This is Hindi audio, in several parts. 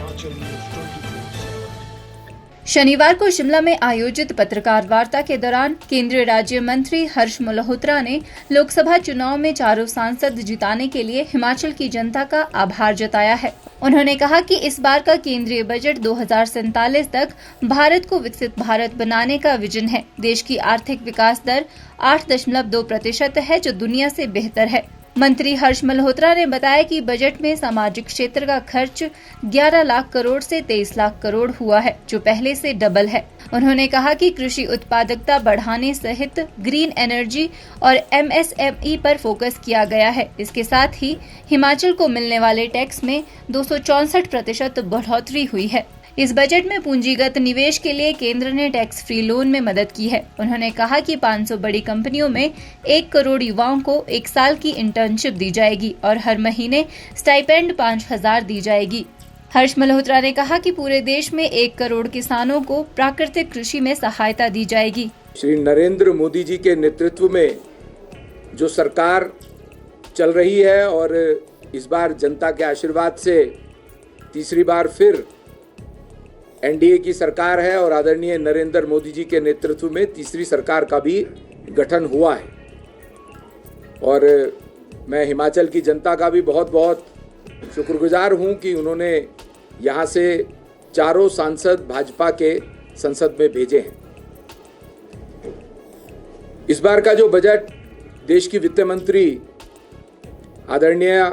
हिमाचल न्यूज 24/7। शनिवार को शिमला में आयोजित पत्रकार वार्ता के दौरान केंद्रीय राज्य मंत्री हर्ष मल्होत्रा ने लोकसभा चुनाव में चारों सांसद जिताने के लिए हिमाचल की जनता का आभार जताया है। उन्होंने कहा कि इस बार का केंद्रीय बजट 2047 तक भारत को विकसित भारत बनाने का विजन है। देश की आर्थिक विकास दर 8.2% है, जो दुनिया से बेहतर है। मंत्री हर्ष मल्होत्रा ने बताया कि बजट में सामाजिक क्षेत्र का खर्च 11 लाख करोड़ से 23 लाख करोड़ हुआ है, जो पहले से डबल है। उन्होंने कहा कि कृषि उत्पादकता बढ़ाने सहित ग्रीन एनर्जी और MSME पर फोकस किया गया है। इसके साथ ही हिमाचल को मिलने वाले टैक्स में 264% बढ़ोतरी हुई है। इस बजट में पूंजीगत निवेश के लिए केंद्र ने टैक्स फ्री लोन में मदद की है। उन्होंने कहा कि 500 बड़ी कंपनियों में 1 करोड़ युवाओं को 1 साल की इंटर्नशिप दी जाएगी और हर महीने स्टाइपेंड 5,000 दी जाएगी। हर्ष मल्होत्रा ने कहा कि पूरे देश में 1 करोड़ किसानों को प्राकृतिक कृषि में सहायता दी जाएगी। श्री नरेंद्र मोदी जी के नेतृत्व में जो सरकार चल रही है और इस बार जनता के आशीर्वाद से तीसरी बार फिर एनडीए की सरकार है और आदरणीय नरेंद्र मोदी जी के नेतृत्व में तीसरी सरकार का भी गठन हुआ है। और मैं हिमाचल की जनता का भी बहुत बहुत शुक्रगुजार हूं कि उन्होंने यहां से चारों सांसद भाजपा के संसद में भेजे हैं। इस बार का जो बजट देश की वित्त मंत्री आदरणीय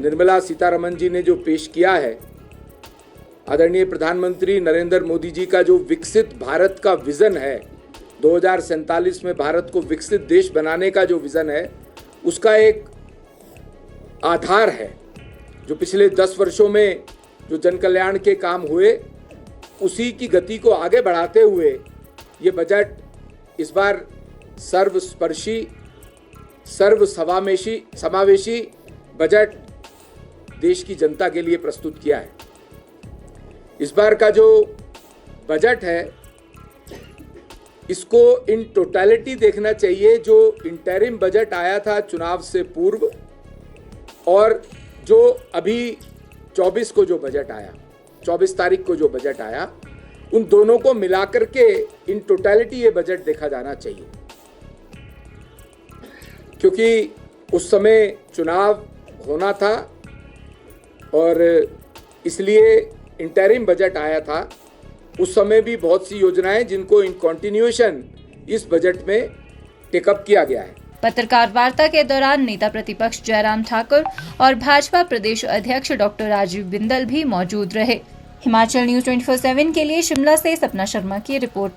निर्मला सीतारमण जी ने जो पेश किया है, आदरणीय प्रधानमंत्री नरेंद्र मोदी जी का जो विकसित भारत का विजन है, 2047 में भारत को विकसित देश बनाने का जो विजन है, उसका एक आधार है। जो पिछले 10 वर्षों में जो जन कल्याण के काम हुए, उसी की गति को आगे बढ़ाते हुए ये बजट इस बार सर्वस्पर्शी समावेशी बजट देश की जनता के लिए प्रस्तुत किया है। इस बार का जो बजट है, इसको इन टोटलिटी देखना चाहिए। जो इंटरिम बजट आया था चुनाव से पूर्व और जो अभी 24 को जो बजट आया, 24 तारीख को जो बजट आया, उन दोनों को मिलाकर के इन टोटलिटी ये बजट देखा जाना चाहिए। क्योंकि उस समय चुनाव होना था और इसलिए इंटरिम बजट आया था। उस समय भी बहुत सी योजनाएं जिनको इन कंटिन्यूएशन इस बजट में टेकअप किया गया है। पत्रकार वार्ता के दौरान नेता प्रतिपक्ष जयराम ठाकुर और भाजपा प्रदेश अध्यक्ष डॉक्टर राजीव बिंदल भी मौजूद रहे। हिमाचल न्यूज 24/7 के लिए शिमला से सपना शर्मा की रिपोर्ट।